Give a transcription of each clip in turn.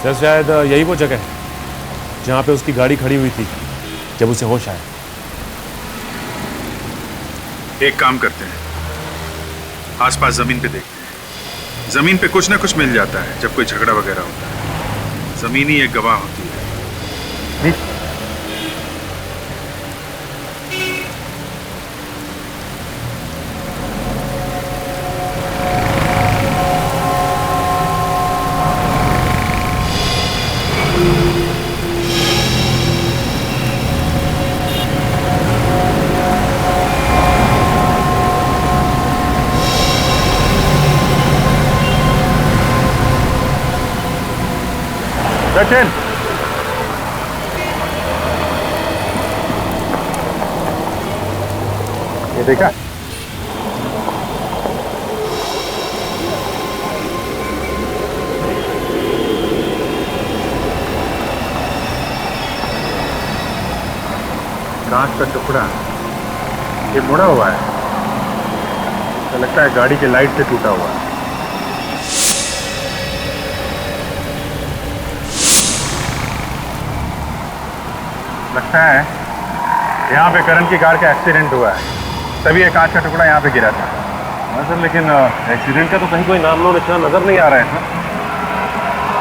Sir शायद यही वो जगह है जहाँ पे उसकी गाड़ी खड़ी हुई थी जब उसे होश आया। एक काम करते हैं, आसपास जमीन पे देखते हैं। जमीन पे कुछ ना कुछ मिल जाता है जब कोई झगड़ा वगैरह होता है। जमीन ही एक गवाह होती है। सचिन, ये देखा? कांच का टुकड़ा ये मुड़ा हुआ है, तो लगता है गाड़ी के लाइट से टूटा हुआ है। लगता है यहाँ पे करण की कार का एक्सीडेंट हुआ है, तभी ये कांच का टुकड़ा यहाँ पे गिरा था। हाँ सर, लेकिन एक्सीडेंट का तो कहीं कोई नाम लो निशान नजर नहीं आ रहा है सर।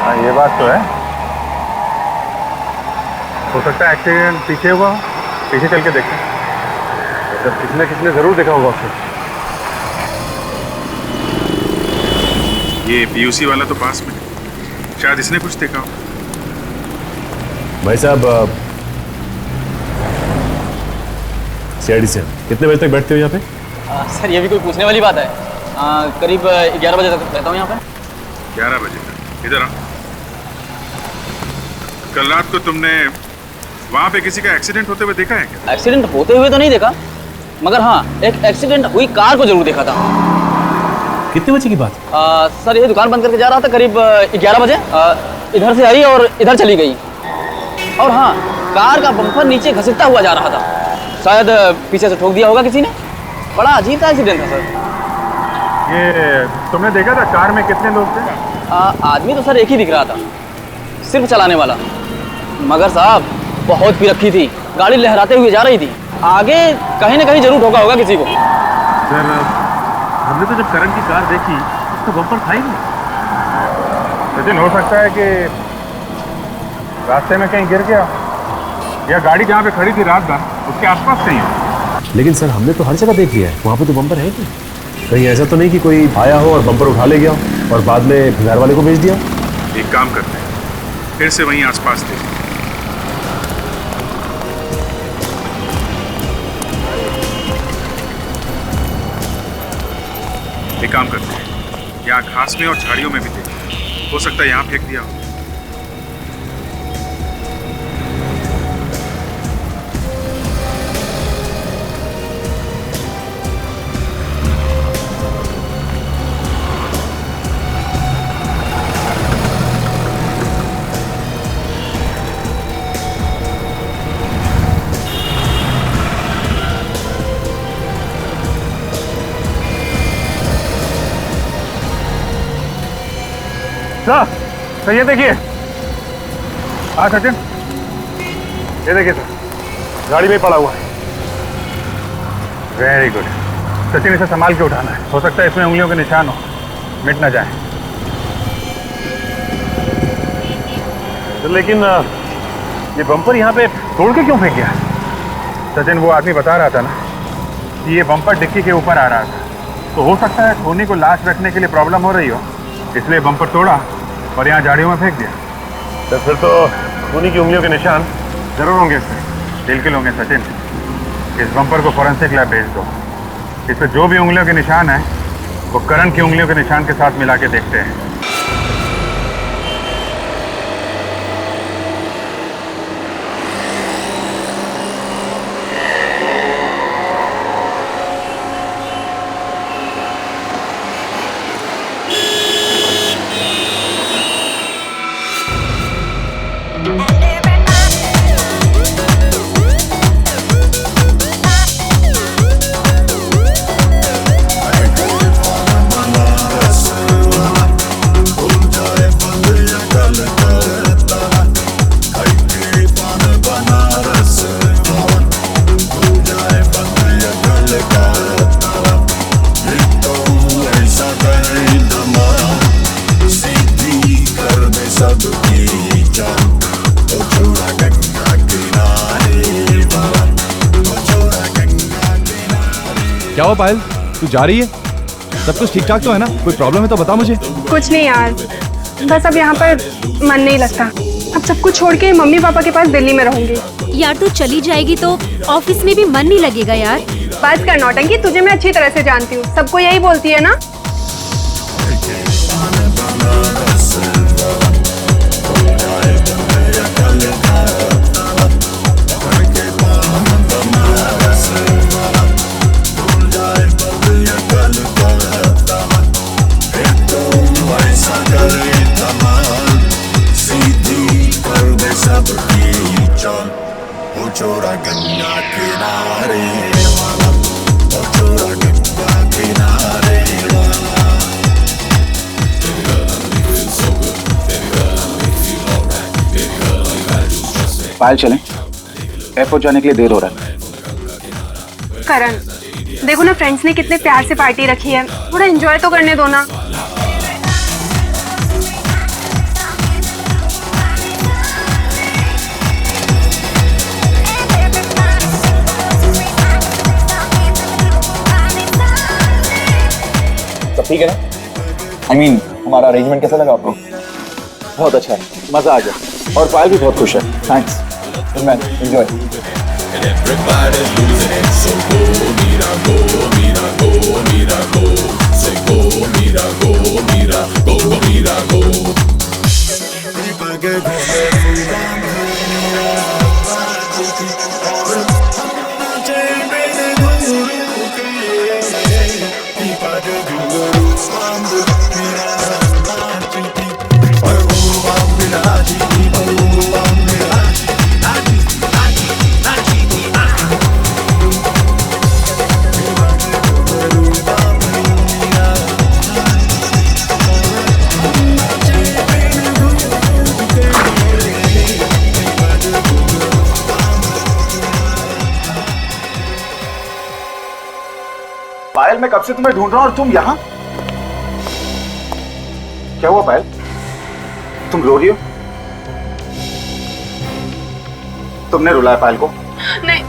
हाँ, ये बात तो है। हो सकता है एक्सीडेंट पीछे हुआ हो, पीछे चल के देखते हैं। सर किसने जरूर देखा होगा उसे। ये पीयूसी वाला तो पास में, शायद इसने कुछ देखा हो। भाई साहब, सीआईडी से कितने बजे तक बैठते हो यहाँ पे? सर ये भी कोई पूछने वाली बात है। करीब 11 बजे तक रहता हूँ यहाँ पे। 11 बजे तक? इधर आ। कल रात को तुमने वहां पे किसी का एक्सीडेंट होते हुए देखा है क्या? एक्सीडेंट होते हुए तो नहीं देखा, मगर हाँ एक एक्सीडेंट हुई कार को जरूर देखा था। कितने बजे की बात? सर ये दुकान बंद करके जा रहा था करीब 11 बजे। इधर से आई और इधर चली गई। और हाँ, कार का बम्पर नीचे घसीटता हुआ जा रहा था। शायद पीछे से ठोक दिया होगा किसी ने। बड़ा अजीब सा एक्सीडेंट था सर। ये तुमने देखा था कार में कितने लोग थे? आदमी तो सर एक ही दिख रहा था, सिर्फ चलाने वाला। मगर साहब बहुत पी रखी थी, गाड़ी लहराते हुए जा रही थी। आगे कहीं ना कहीं जरूर ठोका होगा किसी को। सर हमने तो जब करण की कार देखी तो बम्पर था ही नहीं। लेकिन हो सकता है कि रास्ते में कहीं गिर गया, या गाड़ी जहाँ पे खड़ी थी रात भर उसके आसपास कहीं हो। लेकिन सर हमने तो हर जगह देख लिया है, वहाँ पे तो बम्पर है नहीं। कहीं ऐसा तो नहीं कि कोई आया हो और बम्पर उठा ले गया और बाद में घर वाले को भेज दिया? एक काम करते हैं, फिर से वहीं आसपास देखें। एक काम करते हैं, यहाँ घास में और झाड़ियों में भी देखें। हो सकता है यहाँ फेंक दिया हो। सर, तो ये देखिए। हाँ सचिन, ये देखिए सर, गाड़ी में पड़ा हुआ है। वेरी गुड सचिन, इसे संभाल के उठाना है। हो सकता है इसमें उंगलियों के निशान हो, मिट ना जाए। तो लेकिन ये बम्पर यहाँ पे तोड़ के क्यों फेंक गया? सचिन, वो आदमी बता रहा था ना कि ये बम्पर डिक्की के ऊपर आ रहा था, तो हो सकता है धोनी को लाश रखने के लिए प्रॉब्लम हो रही हो, इसलिए बम्पर तोड़ा और यहाँ झाड़ियों में फेंक दिया। तो फिर तो धोनी की उंगलियों के निशान जरूर होंगे इसमें, बिल्कुल होंगे सचिन। इस बम्पर को फॉरेंसिक लैब भेज दो। इस पर जो भी उंगलियों के निशान है वो करण की उंगलियों के निशान के साथ मिला के देखते हैं। क्या हुआ पायल, तू जा रही है? सब कुछ ठीक ठाक तो है ना? कोई प्रॉब्लम है तो बता मुझे। कुछ नहीं यार, बस अब यहाँ पर मन नहीं लगता। अब सब कुछ छोड़ के मम्मी पापा के पास दिल्ली में रहूंगी। यार तू चली जाएगी तो ऑफिस में भी मन नहीं लगेगा यार। बस कर नौटंकी, तुझे मैं अच्छी तरह से जानती हूँ, सबको यही बोलती है ना। पायल चलें, एयरपोर्ट जाने के लिए देर हो रहा है। करण, देखो ना फ्रेंड्स ने कितने प्यार से पार्टी रखी है, थोड़ा एंजॉय तो करने दो ना। सब ठीक है ना? I mean, हमारा अरेंजमेंट कैसा लगा आपको? बहुत अच्छा है, मजा आ गया और पायल भी बहुत खुश है। Thanks man, enjoy. पायल, मैं कब से तुम्हें ढूंढ रहा हूं और तुम यहाँ? क्या हुआ पायल? तुम रो रही हो? तुमने रुलाया पायल को? नहीं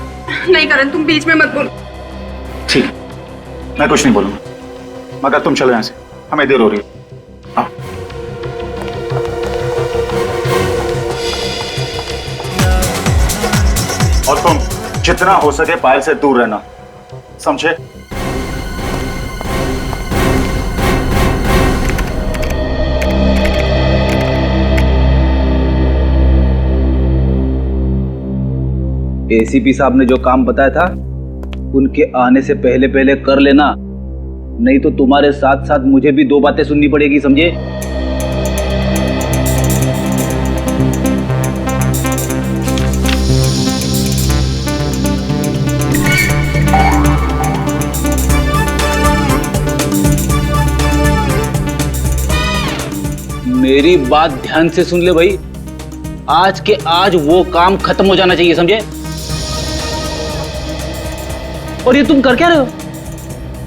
नहीं करण, तुम बीच में मत बोलो। ठीक, मैं कुछ नहीं बोलूंगा, मगर तुम चलो यहाँ से, हमें देर हो रही है। आओ। और तुम जितना हो सके पायल से दूर रहना, समझे? एसीपी साहब ने जो काम बताया था उनके आने से पहले पहले कर लेना, नहीं तो तुम्हारे साथ साथ मुझे भी दो बातें सुननी पड़ेगी, समझे? मेरी बात ध्यान से सुन ले भाई, आज के आज वो काम खत्म हो जाना चाहिए, समझे? और ये तुम कर क्या रहे हो?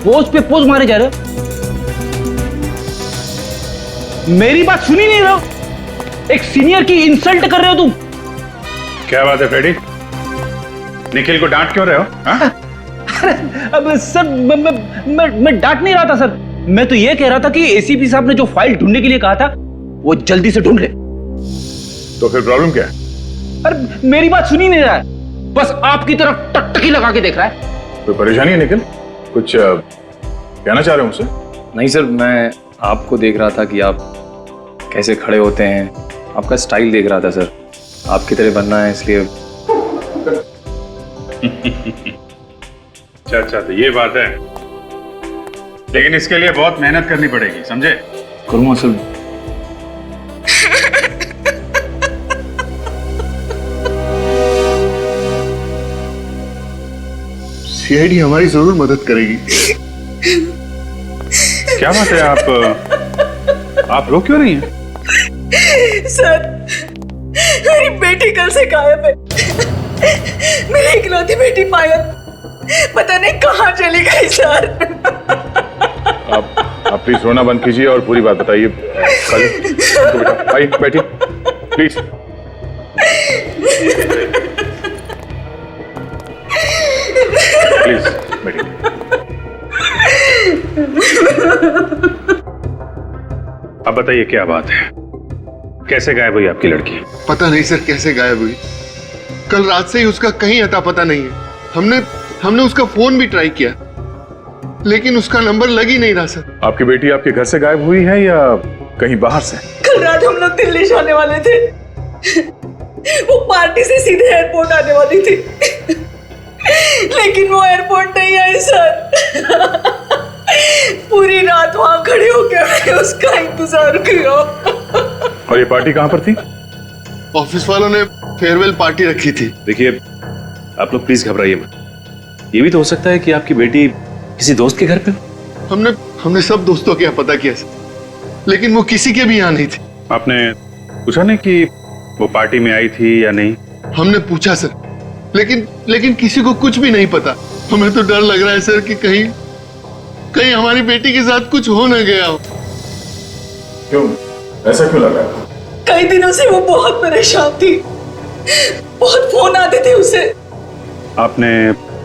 पोज पे पोज मारे जा रहे हो, मेरी बात सुनी नहीं रहे हो, एक सीनियर की इंसल्ट कर रहे हो तुम। क्या बात है फ्रेडी, निखिल को डांट क्यों रहे हो? अब सर मैं डांट नहीं रहा था सर, मैं तो ये कह रहा था कि एसीपी साहब ने जो फाइल ढूंढने के लिए कहा था वो जल्दी से ढूंढ ले। तो फिर प्रॉब्लम क्या है? अरे मेरी बात सुनी नहीं रहा है, बस आपकी तरफ टकटकी लगा के देख रहा है। कोई परेशानी है निखिल? कुछ कहना चाह रहे हो मुझसे? नहीं सर, मैं आपको देख रहा था कि आप कैसे खड़े होते हैं, आपका स्टाइल देख रहा था सर, आपकी तरह बनना है इसलिए। अच्छा, तो ये बात है, लेकिन इसके लिए बहुत मेहनत करनी पड़ेगी, समझे? करूँगा सर। सीआईडी हमारी जरूर मदद करेगी। क्या बात है, आप रो क्यों रही हैं? सर, मेरी बेटी कल से गायब है। मेरी इकलौती बेटी पायल पता नहीं कहाँ चली गई सर। आप प्लीज रोना बंद कीजिए और पूरी बात बताइए। बेटा भाई बैठिए प्लीज। प्लीज बैठिए। अब बताइए क्या बात है, कैसे गायब हुई आपकी लड़की? पता नहीं सर कैसे गायब हुई। कल रात से ही उसका कहीं अता पता नहीं है। हमने उसका फोन भी ट्राई किया, लेकिन उसका नंबर लग ही नहीं रहा सर। आपकी बेटी आपके घर से गायब हुई है या कहीं बाहर से? कल रात हम लोग दिल्ली जाने वाले थे। वो पार्टी से सीधे एयरपोर्ट आने वाली थी, लेकिन वो एयरपोर्ट नहीं आई सर। पूरी रात वहां खड़े होकर मैंने उसका इंतजार किया। और ये पार्टी कहां पर थी? ऑफिस वालों ने फेयरवेल पार्टी रखी थी। देखिए आप लोग प्लीज घबराइए मत, ये भी तो हो सकता है कि आपकी बेटी किसी दोस्त के घर पे हो। हमने सब दोस्तों के यहाँ पता किया सर, लेकिन वो किसी के भी यहाँ नहीं थी। आपने पूछा नहीं कि वो पार्टी में आई थी या नहीं? हमने पूछा सर, लेकिन किसी को कुछ भी नहीं पता। हमें तो डर लग रहा है सर कि कहीं हमारी बेटी के साथ कुछ हो न गया हो। क्यों, ऐसा क्यों लगा? कई दिनों से वो बहुत परेशान थी, बहुत फोन आते थे उसे। आपने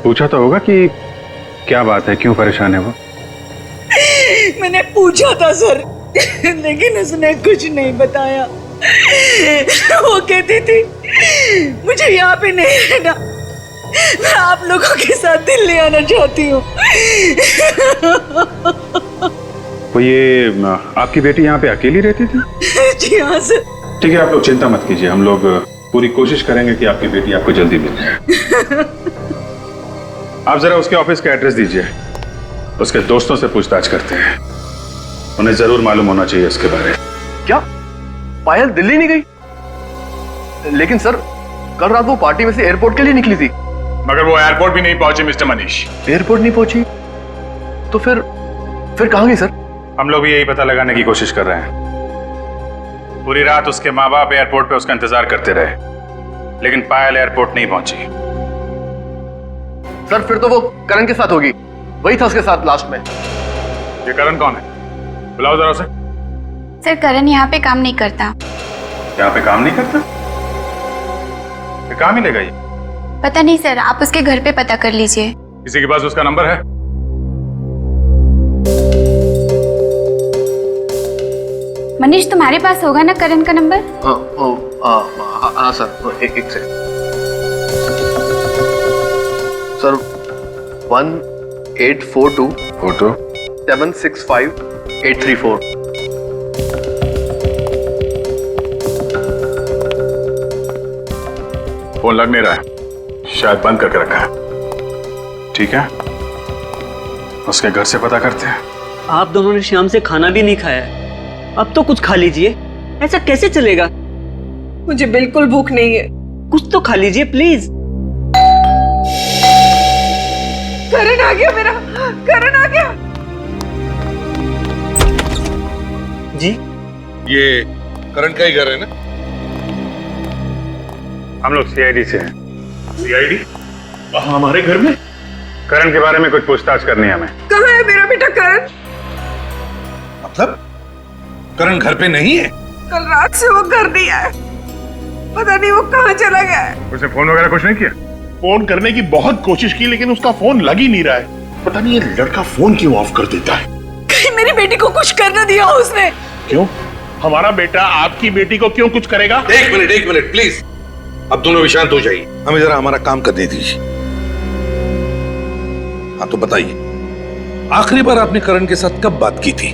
पूछा तो होगा कि क्या बात है, क्यों परेशान है वो? मैंने पूछा था सर, लेकिन उसने कुछ नहीं बताया। वो कहती थी मुझे यहाँ पे नहीं रहना, मैं आप लोगों के साथ दिल्ली आना चाहती हूँ। तो ये आपकी बेटी यहाँ पे अकेली रहती थी? जी हाँ सर। ठीक है, आप लोग चिंता मत कीजिए, हम लोग पूरी कोशिश करेंगे कि आपकी बेटी आपको जल्दी मिल जाए। आप जरा उसके ऑफिस का एड्रेस दीजिए, उसके दोस्तों से पूछताछ करते हैं, उन्हें जरूर मालूम होना चाहिए इसके बारे में। क्या पायल दिल्ली नहीं गई? लेकिन सर कल रात वो पार्टी में से एयरपोर्ट के लिए निकली थी। मगर वो एयरपोर्ट भी नहीं पहुंची मिस्टर मनीष। एयरपोर्ट नहीं पहुंची तो फिर कहां गई सर? हम लोग भी यही पता लगाने की कोशिश कर रहे हैं। पूरी रात उसके माँ बाप एयरपोर्ट पे उसका इंतजार करते रहे, लेकिन पायल एयरपोर्ट नहीं पहुंची। सर फिर तो वो करण के साथ होगी, वही था उसके साथ लास्ट में। ये करण कौन है? बुलाओ जरा उसे। सर करण यहाँ पे काम नहीं करता। यहाँ पे काम नहीं करता? ये कहाँ मिलेगा ये? पता नहीं सर, आप उसके घर पे पता कर लीजिए। किसी के पास उसका नंबर है? मनीष तुम्हारे पास होगा ना करण का नंबर? हाँ सर, एक से सर 1842 765 834। फोन लग नहीं रहा है, शायद बंद करके रखा है। ठीक है, उसके घर से पता करते हैं। आप दोनों ने शाम से खाना भी नहीं खाया है, अब तो कुछ खा लीजिए। ऐसा कैसे चलेगा? मुझे बिल्कुल भूख नहीं है। कुछ तो खा लीजिए प्लीज। करण आ गया मेरा, करण आ गया। जी ये करण का ही घर है ना? हम लोग सीआईडी से हैं। सीआईडी? हमारे घर में? करण के बारे में कुछ पूछताछ करनी है हमें। कहाँ है मेरा बेटा करण? मतलब करण घर पे नहीं है? कल रात से वो घर नहीं आया, पता नहीं वो कहाँ चला गया है। उसने फोन वगैरह कुछ नहीं किया? फोन करने की बहुत कोशिश की, लेकिन उसका फोन लग ही नहीं रहा है। पता नहीं ये लड़का फोन क्यों ऑफ कर देता है। कहीं मेरी बेटी को कुछ कर न दिया उसने। क्यों? हमारा बेटा आपकी बेटी को क्यों कुछ करेगा? एक मिनट प्लीज, अब दोनों भी शांत हो जाइए, हमें जरा हमारा काम करने दीजिए। हाँ तो बताइए, आखिरी बार आपने करण के साथ कब बात की थी?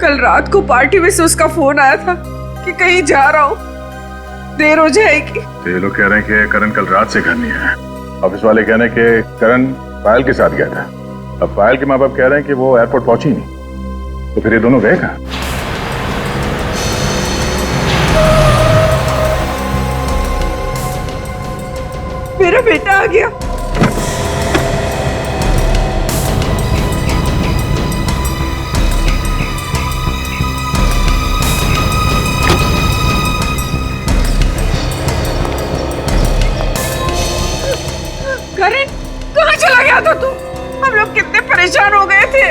कल रात को पार्टी में से उसका फोन आया था कि कहीं जा रहा हूँ, देर हो जाएगी। तो ये लोग कह रहे हैं कि करण कल रात से घर नहीं आया। ऑफिस वाले कह रहे हैं कि करण पायल के साथ गया था। अब पायल के माँ बाप कह रहे हैं कि वो एयरपोर्ट पहुंची नहीं, तो फिर ये दोनों गए कहाँ? मेरा बेटा आ गया। करण, कहाँ चला गया था तू? हम लोग कितने परेशान हो गए थे।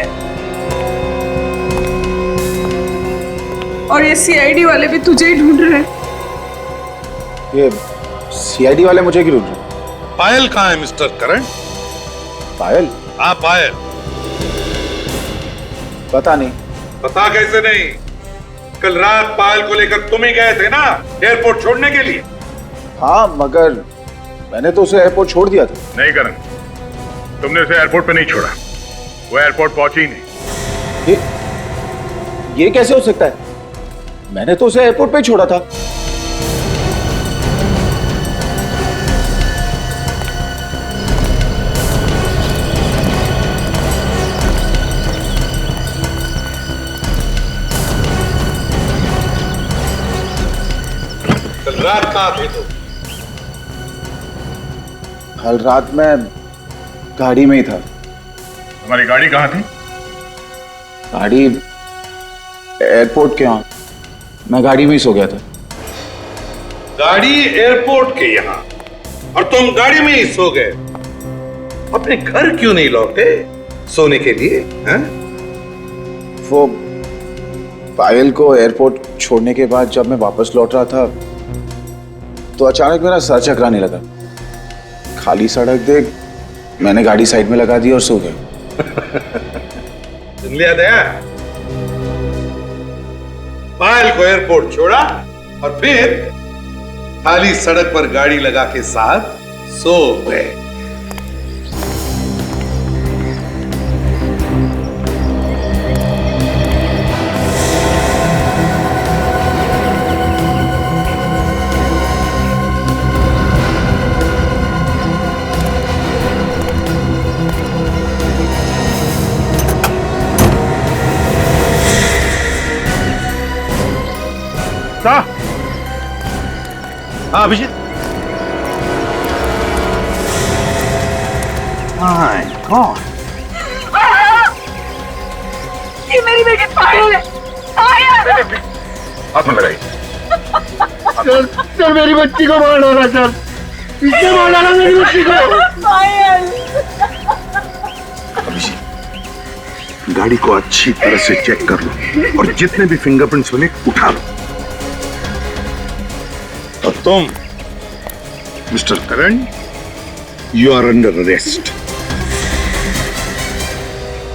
और ये सीआईडी वाले भी तुझे ही ढूंढ रहे हैं। ये सीआईडी वाले मुझे क्यों ढूंढ रहे? पायल कहाँ है मिस्टर करण? पायल? हाँ पायल। पता नहीं। पता कैसे नहीं? कल रात पायल को लेकर तुम ही गए थे ना एयरपोर्ट छोड़ने के लिए। हाँ, मगर मैंने तो उसे एयरपोर्ट छोड़ दिया था। नहीं करण, तुमने उसे एयरपोर्ट पे नहीं छोड़ा, वो एयरपोर्ट पहुंची ही नहीं। ये कैसे हो सकता है? मैंने तो उसे एयरपोर्ट पे ही छोड़ा था। कल रात कहाँ थे तुम? कल रात मैं गाड़ी में ही था। तुम्हारी गाड़ी कहाँ थी? गाड़ी एयरपोर्ट के यहाँ, मैं गाड़ी में ही सो गया था। गाड़ी एयरपोर्ट के यहाँ और तुम गाड़ी में ही सो गए। अपने घर क्यों नहीं लौटे सोने के लिए? हैं? वो पायल को एयरपोर्ट छोड़ने के बाद जब मैं वापस लौट रहा था तो अचानक मेरा सर चकराने लगा। खाली सड़क देख मैंने गाड़ी साइड में लगा दी और सो गया। सुन लिया दया? पायल को एयरपोर्ट छोड़ा और फिर खाली सड़क पर गाड़ी लगा के साथ सो गए। हाँ अभिजीत। माय गॉड, ये मेरी बेटी पायल है। पायल! हाथ में लगाई। सर मेरी बच्ची को मार डाला सर, इसने मार डाला मेरी बच्ची को। पायल! अभिजीत, गाड़ी को अच्छी तरह से चेक कर लो और जितने भी फिंगरप्रिंट्स मिले उठा लो। और तुम mister Karan, you are under arrest.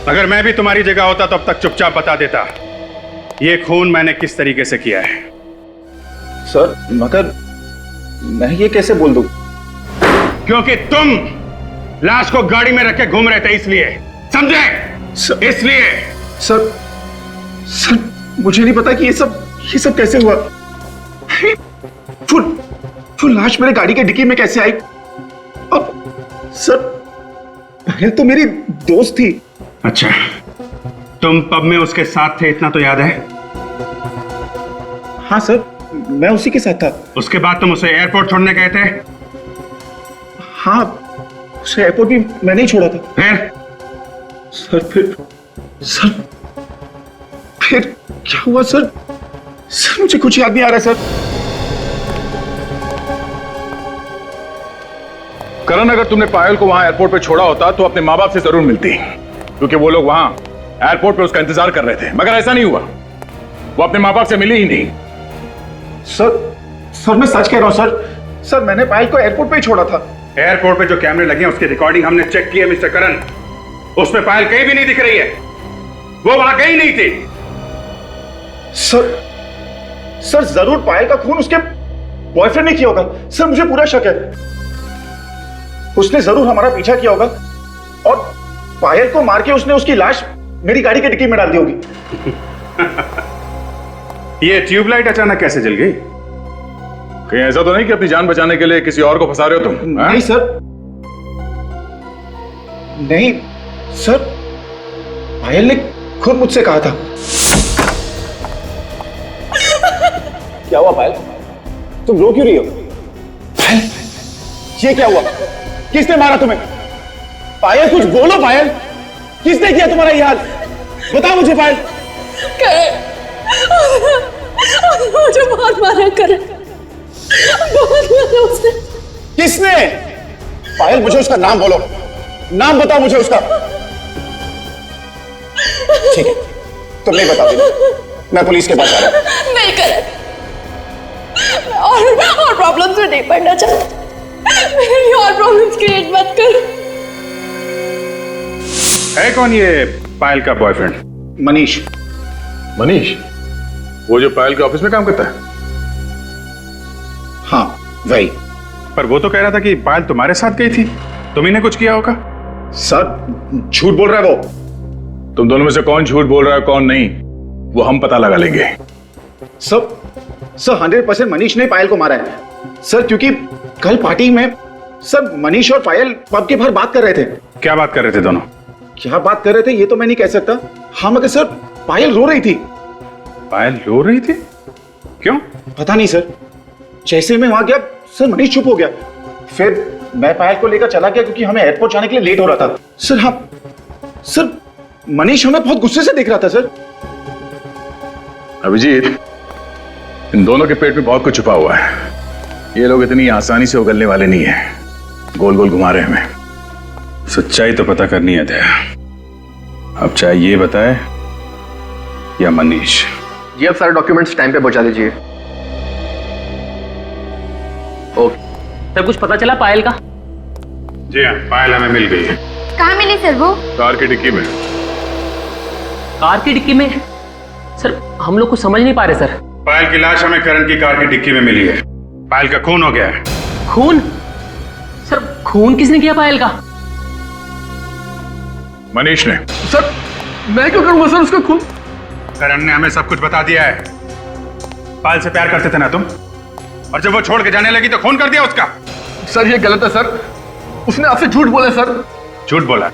अगर मैं भी तुम्हारी जगह होता तो अब तक चुपचाप बता देता ये खून मैंने किस तरीके से किया है। सर मगर मैं ये कैसे बोल दूं? क्योंकि तुम लाश को गाड़ी में रख के घूम रहे थे, इसलिए। समझे? इसलिए। सर मुझे नहीं पता कि ये सब कैसे हुआ। फुल लाश मेरे गाड़ी के डिक्की में कैसे आई? और सर पायल तो मेरी दोस्त थी। अच्छा, तुम पब में उसके साथ थे, इतना तो याद है? हाँ सर, मैं उसी के साथ था। उसके बाद तुम उसे एयरपोर्ट छोड़ने गए थे? हाँ, उसे एयरपोर्ट भी मैंने ही छोड़ा था। फिर क्या हुआ सर? सर मुझे कुछ याद नहीं आ रहा सर। करण, अगर तुमने पायल को वहां एयरपोर्ट पे छोड़ा होता तो अपने माँ बाप से जरूर मिलती, क्योंकि वो लोग वहां एयरपोर्ट पे उसका इंतजार कर रहे थे। मगर ऐसा नहीं हुआ, वो अपने माँ बाप से मिली ही नहीं। सर मैं सच कह रहा हूं सर मैंने पायल को एयरपोर्ट पे ही छोड़ा था। एयरपोर्ट पे जो कैमरे लगे हैं उसकी रिकॉर्डिंग हमने चेक की है मिस्टर करण, उसमें पायल कहीं भी नहीं दिख रही है, वो वहां कहीं नहीं थी। सर जरूर पायल का खून उसके बॉयफ्रेंड ने किया होगा। सर मुझे पूरा शक है, उसने जरूर हमारा पीछा किया होगा और पायल को मार के उसने उसकी लाश मेरी गाड़ी के डिक्की में डाल दी होगी। ये ट्यूबलाइट अचानक कैसे जल गई? कहीं ऐसा तो नहीं कि अपनी जान बचाने के लिए किसी और को फंसा रहे हो तुम? नहीं सर, नहीं सर, पायल ने खुद मुझसे कहा था। क्या हुआ पायल? तुम रो क्यों रही हो? पायल, ये क्या हुआ? किसने मारा तुम्हें? पायल कुछ बोलो पायल, किसने किया तुम्हारा ये हाल? बताओ मुझे पायल। मुझे बहुत मारा करे, बहुत मारा उसने। किसने? पायल मुझे उसका नाम बोलो, नाम बताओ मुझे उसका। ठीक है, तुम नहीं बताओगी, मैं पुलिस के पास आ रहा हूं। नहीं करे, और प्रॉब्लम्स में नहीं पड़ना चाहता। मेरी और प्रॉब्लम्स क्रिएट मत कर। है कौन ये पायल का बॉयफ्रेंड? मनीष। मनीष, वो जो पायल के ऑफिस में काम करता है? हाँ वही। पर वो तो कह रहा था कि पायल तुम्हारे साथ गई थी, तुम ही ने कुछ किया होगा। सर झूठ बोल रहा है वो। तुम दोनों में से कौन झूठ बोल रहा है कौन नहीं, वो हम पता लगा लेंगे। सर 100% मनीष ने पायल को मारा है सर, क्योंकि कल पार्टी में सर मनीष और पायल पब के बाहर बात कर रहे थे। क्या बात कर रहे थे दोनों? क्या बात कर रहे थे ये तो मैं नहीं कह सकता। हाँ मगर सर पायल रो रही थी। पायल रो रही थी? क्यों? पता नहीं सर, जैसे मैं वहां गया सर मनीष चुप हो गया। फिर मैं पायल को लेकर चला गया क्योंकि हमें एयरपोर्ट जाने के लिए लेट हो रहा था सर। हाँ सर मनीष हमें बहुत गुस्से से देख रहा था सर। अभिजीत, इन दोनों के पेट में बहुत कुछ छुपा हुआ है। ये लोग इतनी आसानी से उगलने वाले नहीं है, गोल गोल घुमा रहे हैं हमें। सच्चाई तो पता करनी है दया। अब चाहे ये बताए या मनीष। जी आप सारे डॉक्यूमेंट्स टाइम पे पहुंचा दीजिए। ओके सर, कुछ पता चला पायल का? जी हाँ, पायल हमें मिल गई है। कहाँ मिली सर वो? कार की डिक्की में। कार की डिक्की में? सर हम लोग कुछ समझ नहीं पा रहे सर। पायल की लाश हमें करण की कार की डिक्की में मिली है। पायल का खून हो गया है। खून? सर खून किसने किया पायल का? मनीष ने। सर मैं क्यों करूंगा सर उसका खून? करण ने हमें सब कुछ बता दिया है। पायल से प्यार करते थे ना तुम, और जब वो छोड़ के जाने लगी तो खून कर दिया उसका। सर ये गलत है सर, उसने आपसे झूठ बोला सर। झूठ बोला?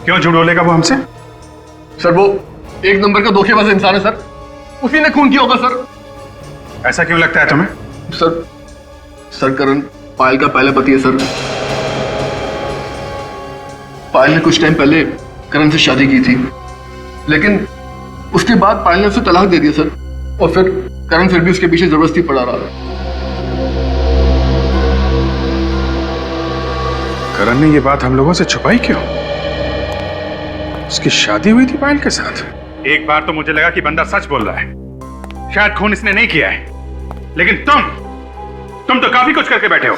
क्यों झूठ बोलेगा वो हमसे? सर वो एक नंबर का धोखेबाज इंसान है सर, उसी ने खून किया होगा सर। ऐसा क्यों लगता है तुम्हें? सर करण पायल का पहला पति है सर। पायल ने कुछ टाइम पहले करण से शादी की थी, लेकिन उसके बाद पायल ने उसे तलाक दे दिया सर, और फिर करण फिर भी उसके पीछे जबरदस्ती पड़ा रहा। करण ने ये बात हम लोगों से छुपाई क्यों? उसकी शादी हुई थी पायल के साथ। एक बार तो मुझे लगा कि बंदा सच बोल रहा है, शायद खून इसने नहीं किया है, लेकिन तुम तो काफी कुछ करके बैठे हो।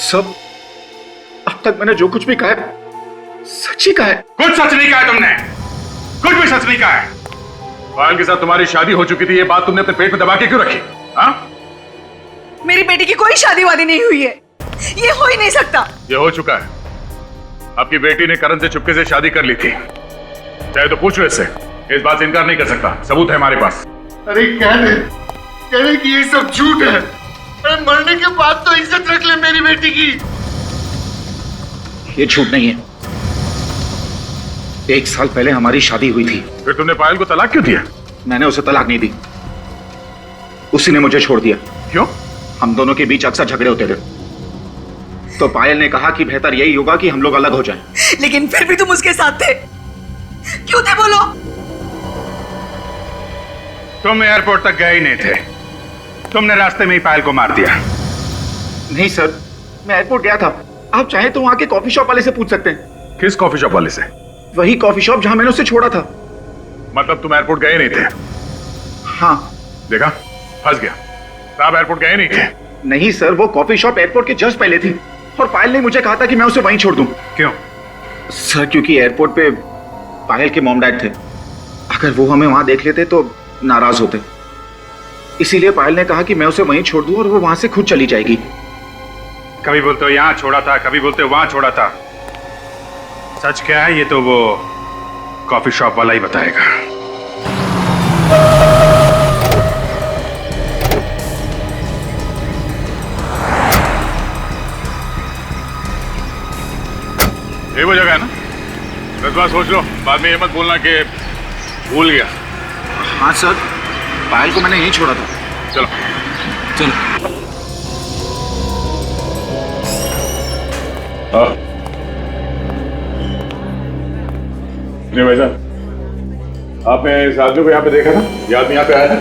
सब अब तक मैंने जो कुछ भी कहा है सच ही कहा है। कुछ सच नहीं कहा है तुमने, कुछ भी सच नहीं कहा है। पायल के साथ तुम्हारी शादी हो चुकी थी, ये बात तुमने अपने पेट में दबा के क्यों रखी? हाँ? मेरी बेटी की कोई शादी वादी नहीं हुई है, ये हो ही नहीं सकता। ये हो चुका है। आपकी बेटी ने करण से चुपके से शादी कर ली थी, चाहे तो पूछ लो इससे, इस बात से इनकार नहीं कर सकता, सबूत है हमारे पास। अरे कह दे कि ये सब झूठ है। अरे मरने के बाद तो इज्जत रख ले मेरी बेटी की। ये झूठ नहीं है। 1 साल पहले हमारी शादी हुई थी। फिर तुमने पायल को तलाक क्यों दिया? मैंने उसे तलाक नहीं दी, उसी ने मुझे छोड़ दिया। क्यों? हम दोनों के बीच अक्सर झगड़े होते थे, तो पायल ने कहा कि बेहतर यही होगा कि हम लोग अलग हो जाएं। लेकिन फिर भी तुम उसके साथ थे, क्यों थे बोलो? तुम एयरपोर्ट तक गए ही नहीं थे, तुमने रास्ते में ही पायल को मार दिया। नहीं सर, मैं एयरपोर्ट गया था। आप चाहे तो वहां के कॉफी शॉप वाले से पूछ सकते हैं। किस कॉफी शॉप वाले से? वही कॉफी शॉप जहां मैंने उसे छोड़ा था। मतलब तुम एयरपोर्ट गए नहीं थे? हाँ। देखा, फंस गया। आप एयरपोर्ट गए नहीं थे? नहीं सर, वो कॉफी शॉप एयरपोर्ट के जस्ट पहले थी, और पायल ने मुझे कहा था कि मैं उसे वहीं छोड़ दूं। क्यों? सर क्योंकि एयरपोर्ट पे पायल के मॉम डैड थे, अगर वो हमें वहां देख लेते तो नाराज होते, इसीलिए पायल ने कहा कि मैं उसे वहीं छोड़ दूं और वो वहां से खुद चली जाएगी। कभी बोलते हो यहां छोड़ा था, कभी बोलते हो वहां छोड़ा था। सच क्या है ये तो वो कॉफी शॉप वाला ही बताएगा। ये वो जगह है ना? 10 बार सोच लो, बाद में ये मत बोलना कि भूल गया। हाँ सर, पायल को मैंने यहीं छोड़ा था। चलो चलो। नहीं भाई साहब, आपने इस आदमी को यहाँ पे देखा था? ये आदमी यहाँ पे आया था?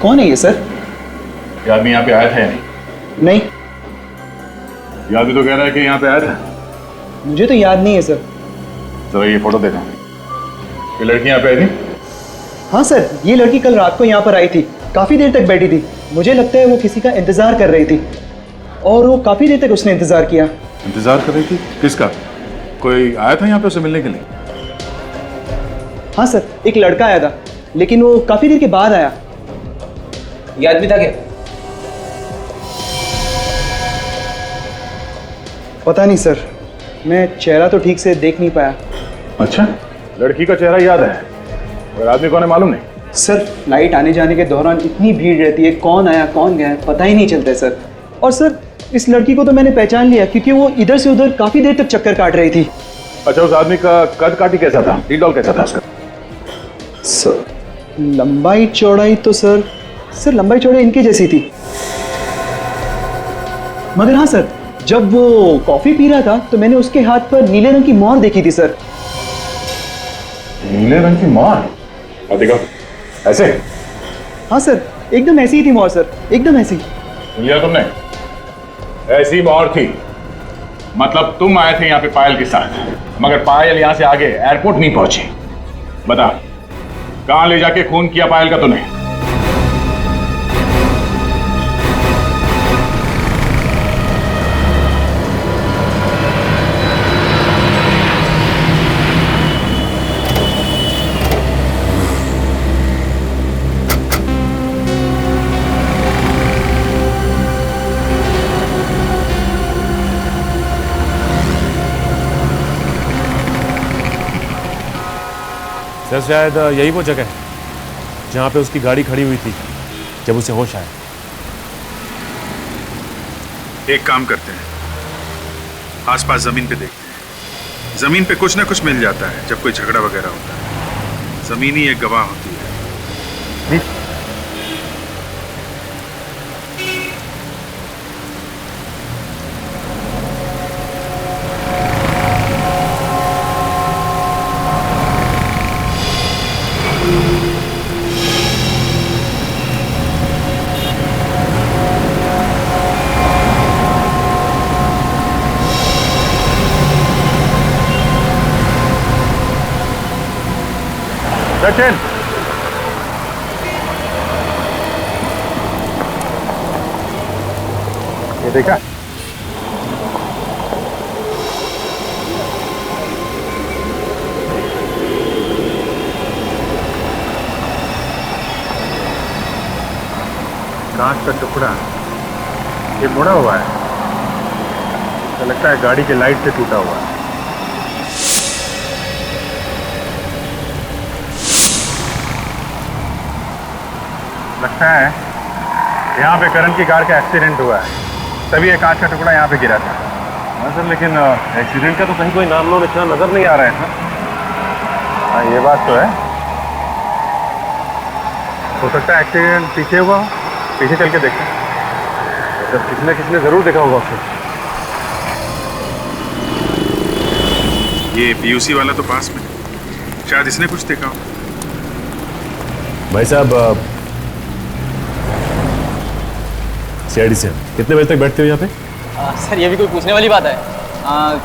कौन है ये सर? ये आदमी यहाँ पे आया था या नहीं? नहीं, ये आदमी तो कह रहा है कि यहाँ पे आया था। मुझे तो याद नहीं है सर। जरा ये फोटो देखो, ये लड़की यहाँ पे आई थी? हाँ सर, ये लड़की कल रात को यहाँ पर आई थी, काफ़ी देर तक बैठी थी। मुझे लगता है वो किसी का इंतज़ार कर रही थी, और वो काफ़ी देर तक उसने इंतज़ार किया। इंतज़ार कर रही थी? किसका? कोई आया था यहाँ पे उसे मिलने के लिए? हाँ सर, एक लड़का आया था, लेकिन वो काफी देर के बाद आया। ये आदमी था क्या? पता नहीं सर, मैं चेहरा तो ठीक से देख नहीं पाया। अच्छा, लड़की का चेहरा याद है और आदमी कौन है मालूम नहीं? सर, फ्लाइट आने जाने के दौरान इतनी भीड़ रहती है, कौन आया कौन गया पता ही नहीं चलता है सर। और सर, इस लड़की को तो मैंने पहचान लिया क्योंकि वो इधर से उधर काफी देर तक चक्कर काट रही थी। अच्छा, उस आदमी का कद काठी कैसा था? डील कैसा था उसका? सर, लंबाई चौड़ाई तो सर लंबाई चौड़ाई इनकी जैसी थी। मगर हाँ सर, जब वो कॉफी पी रहा था तो मैंने उसके हाथ पर नीले रंग की मोहर देखी थी सर। नीले रंग की मोहर? देखो ऐसे? हाँ सर, एकदम ऐसी ही थी मोहर सर, एकदम ऐसी। सुन लिया तुमने? ऐसी मोहर थी मतलब तुम आए थे यहाँ पे पायल के साथ, मगर पायल यहाँ से आगे एयरपोर्ट नहीं पहुंची। बता, कहां ले जाके खून किया पायल का तूने? सर, शायद यही वो जगह है जहाँ पे उसकी गाड़ी खड़ी हुई थी जब उसे होश आया। एक काम करते हैं, आसपास जमीन पे देखते हैं। जमीन पे कुछ ना कुछ मिल जाता है जब कोई झगड़ा वगैरह होता है। जमीन ही एक गवाह होती है। सचिन, ये देखा? कांच का टुकड़ा ये मुड़ा हुआ है, तो लगता है गाड़ी के लाइट से टूटा हुआ है। लगता है यहाँ पे करण की कार का एक्सीडेंट हुआ है, तभी ये कांच का टुकड़ा यहाँ पे गिरा था। हाँ सर, लेकिन एक्सीडेंट का तो कहीं कोई नाम निशान नजर नहीं आ रहा है सर। हाँ, ये बात तो है। हो सकता है एक्सीडेंट पीछे हुआ हो, पीछे चल के देखते हैं। जब किसने जरूर देखा होगा उसे। ये पीयूसी वाला तो पास में, शायद इसने कुछ देखा हो। भाई साहब, सीआईडी से कितने बजे तक बैठते हो यहाँ पे? सर, ये भी कोई पूछने वाली बात है।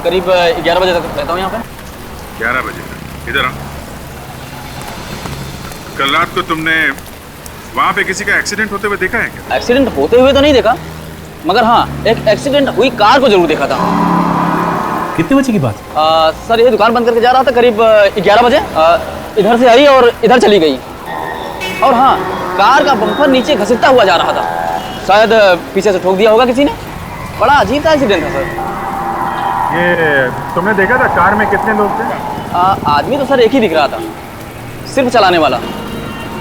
करीब 11 बजे तक रहता हूँ यहाँ पे। 11 बजे तक? इधर आओ। कल रात को तुमने वहां पे किसी का एक्सीडेंट होते हुए देखा है क्या? एक्सीडेंट होते हुए तो नहीं देखा, मगर हाँ, एक एक्सीडेंट हुई कार को जरूर देखा था। कितने बजे की बात? सर, ये दुकान बंद करके जा रहा था करीब 11 बजे। इधर से आई और इधर चली गई। और हाँ, कार का बम्पर नीचे घसीटता हुआ जा रहा था। शायद पीछे से ठोक दिया होगा किसी ने। बड़ा अजीब सा एक्सीडेंट था सर। ये तुमने देखा था कार में कितने लोग थे? आदमी तो सर एक ही दिख रहा था, सिर्फ चलाने वाला।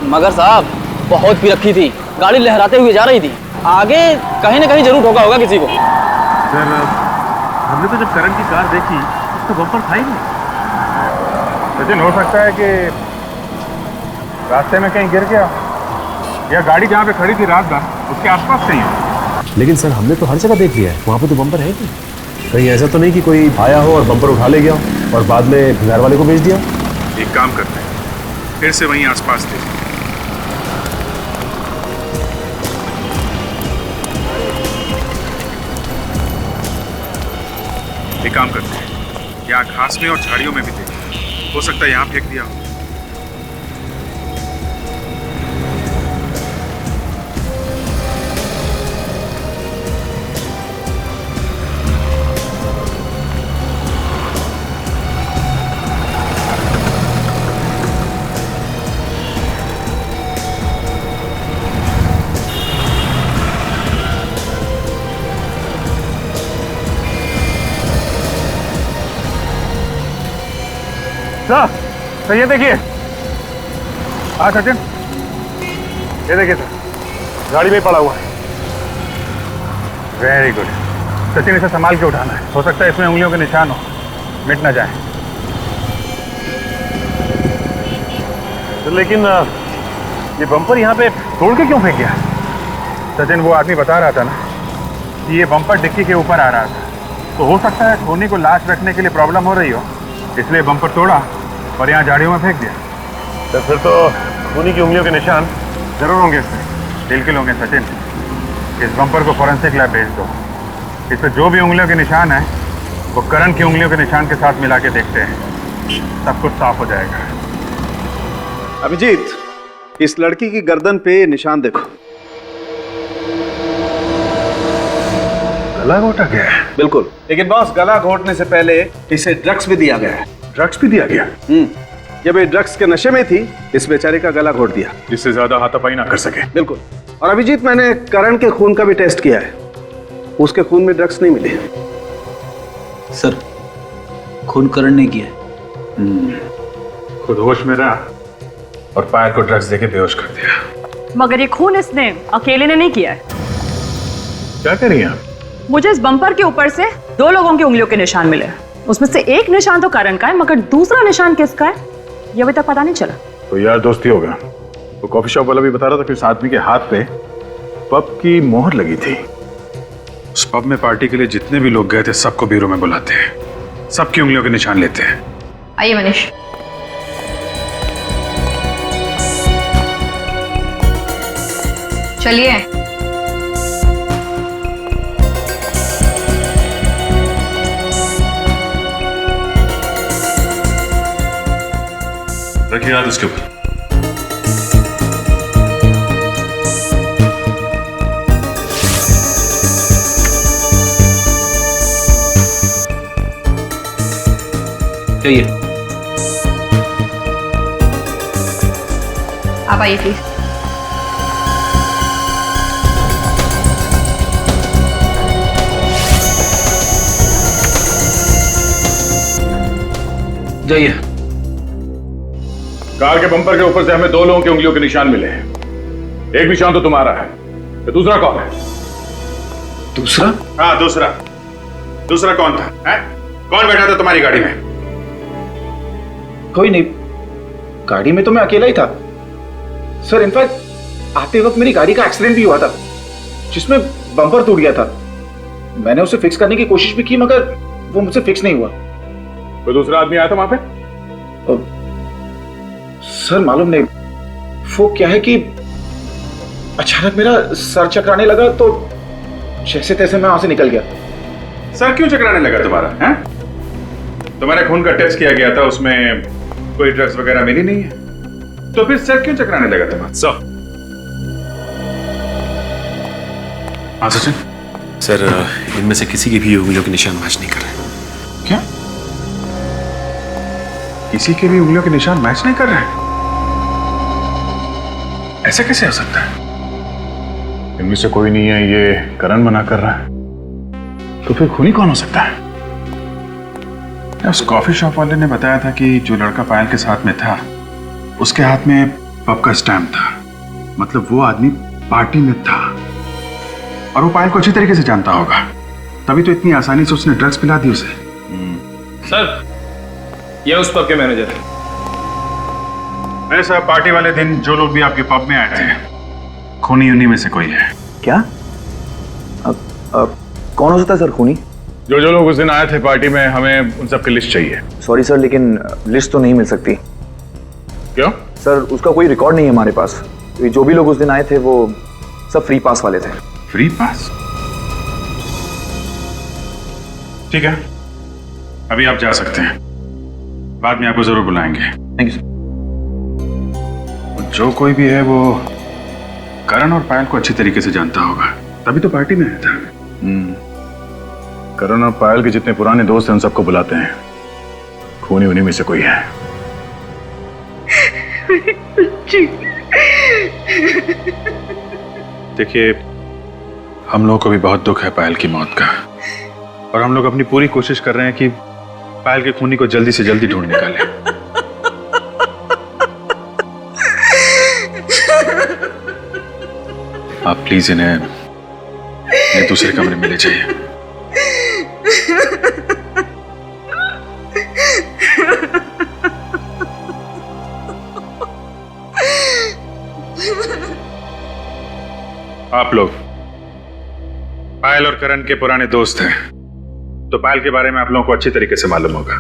मगर साहब, बहुत पी रखी थी, गाड़ी लहराते हुए जा रही थी। आगे कहीं ना कहीं जरूर ठोका होगा किसी को। सर, हमने तो जब करण की कार देखी तो बम्पर था ही नहीं। सचिन, हो सकता है कि रास्ते में कहीं गिर गया, या गाड़ी जहाँ पे खड़ी थी रात भर उसके आसपास कहीं है। लेकिन सर, हमने तो हर जगह देख लिया है, वहाँ पे तो बम्पर है नहीं। कहीं ऐसा तो नहीं कि कोई आया हो और बम्पर उठा ले गया और बाद में घर वाले को भेज दिया? एक काम करते हैं, फिर से वहीं आसपास थे। एक काम करते हैं, यहाँ घास में और झाड़ियों में भी देखें, हो सकता है यहाँ फेंक दिया हो। सर, तो ये देखिए। हाँ सचिन, ये देखिए सर, गाड़ी में पड़ा हुआ है। वेरी गुड सचिन, इसे संभाल के उठाना है। हो सकता है इसमें उंगलियों के निशान हो, मिट ना जाए। तो लेकिन ये बम्पर यहाँ पे तोड़ के क्यों फेंक गया? सचिन, वो आदमी बता रहा था ना कि ये बम्पर डिक्की के ऊपर आ रहा था, तो हो सकता है धोनी को लाश रखने के लिए प्रॉब्लम हो रही हो, इसलिए बम्पर तोड़ा और यहाँ झाड़ियों में फेंक दिया। तो फिर तो धोनी की उंगलियों के निशान जरूर होंगे इसमें, बिल्कुल होंगे सचिन। इस बम्पर को फॉरेंसिक लैब भेज दो। इस पर जो भी उंगलियों के निशान हैं वो करण की उंगलियों के निशान के साथ मिला के देखते हैं, सब कुछ साफ हो जाएगा। अभिजीत, इस लड़की की गर्दन पे निशान देखो। गला घोटा गया है? बिल्कुल, लेकिन बॉस गला घोटने से पहले इसे ड्रग्स भी दिया गया है। ड्रग्स भी दिया गया? जब ये ड्रग्स के नशे में थी, इस बेचारे का गला घोट दिया, जिससे ज्यादा हाथापाई ना कर सके। बिल्कुल। और अभिजीत, मैंने करण के खून का भी टेस्ट किया है, उसके खून में ड्रग्स नहीं मिले। सर, खून करण ने किया है। खुद होश में रहा और पायल को ड्रग्स देके बेहोश कर दिया। मगर ये खून इसने अकेले ने नहीं किया है। क्या कह रही हैं आप? मुझे इस बम्पर के ऊपर से 2 लोगों की उंगलियों के निशान मिले। उसमें से एक निशान तो करण का है, मगर दूसरा निशान किसका है ये अभी तक पता नहीं चला। तो यार दोस्ती होगा। वो कॉफी शॉप वाला भी बता रहा था कि उस आदमी के हाथ पे पब की मोहर लगी थी। उस पब में पार्टी के लिए जितने भी लोग गए थे सबको ब्यूरो में बुलाते हैं, सबकी उंगलियों के निशान लेते हैं। आइए मनीष। चलिए। रखिए हाथ उसके ऊपर। चाहिए। आप आइए प्लीज। जाइए। कार के बम्पर के ऊपर से हमें 2 लोगों की उंगलियों के निशान मिले हैं। एक निशान तो तुम्हारा है, तो दूसरा कौन है? दूसरा? हाँ दूसरा। दूसरा कौन था? है? कौन बैठा था तुम्हारी गाड़ी में? कोई नहीं, गाड़ी में तो मैं अकेला ही था सर। इनफैक्ट आते वक्त मेरी गाड़ी का एक्सीडेंट भी हुआ था, जिसमें बम्पर टूट गया था। मैंने उसे फिक्स करने की कोशिश भी की, मगर वो मुझसे फिक्स नहीं हुआ। कोई दूसरा आदमी आया था वहां पे? सर मालूम नहीं, वो क्या है कि अचानक मेरा सर चकराने लगा, तो जैसे तैसे मैं वहां से निकल गया। सर क्यों चकराने लगा तुम्हारा? हैं? तुम्हारे खून का टेस्ट किया गया था, उसमें कोई ड्रग्स वगैरह मिली नहीं है, तो फिर सर क्यों चकराने लगा तुम्हारा? सर। हाँ सचिन। सर, इनमें से किसी की भी उंगलियों के निशान मैच नहीं कर रहे। क्या? किसी के भी उंगलियों के निशान मैच नहीं कर रहे हैं? ऐसा कैसे हो सकता है? इनमें से कोई नहीं है, ये करण मना कर रहा है, तो फिर खूनी कौन हो सकता है? उस कॉफी शॉप वाले ने बताया था कि जो लड़का पायल के साथ में था, उसके हाथ में पब का स्टैम्प था। मतलब वो आदमी पार्टी में था और वो पायल को अच्छी तरीके से जानता होगा, तभी तो इतनी आसानी से उसने ड्रग्स पिला दी उसे। सर, ये उस पब के मैनेजर है। मेरे साहब, पार्टी वाले दिन जो लोग भी आपके पब में आए थे, खूनी उन्हीं में से कोई है। क्या? कौन हो सकता है सर खूनी? जो लोग उस दिन आए थे पार्टी में, हमें उन सबकी लिस्ट चाहिए। सॉरी सर, लेकिन लिस्ट तो नहीं मिल सकती। क्यों? सर, उसका कोई रिकॉर्ड नहीं है हमारे पास। जो भी लोग उस दिन आए थे वो सब फ्री पास वाले थे। Free pass? ठीक है, अभी आप जा सकते हैं, बाद में आपको जरूर बुलाएंगे। Thank you sir. जो कोई भी है वो करण और पायल को अच्छी तरीके से जानता होगा, तभी तो पार्टी में आया था। करण और पायल के जितने पुराने दोस्त हैं उन सबको बुलाते हैं, खूनी उन्हीं में से कोई है। देखिए, हम लोगों को भी बहुत दुख है पायल की मौत का, और हम लोग अपनी पूरी कोशिश कर रहे हैं कि पायल के खूनी को जल्दी से जल्दी ढूंढ निकालें। आप प्लीज इन्हें दूसरे कमरे में ले जाइए। आप लोग पायल और करण के पुराने दोस्त हैं, तो पायल के बारे में आप लोगों को अच्छी तरीके से मालूम होगा।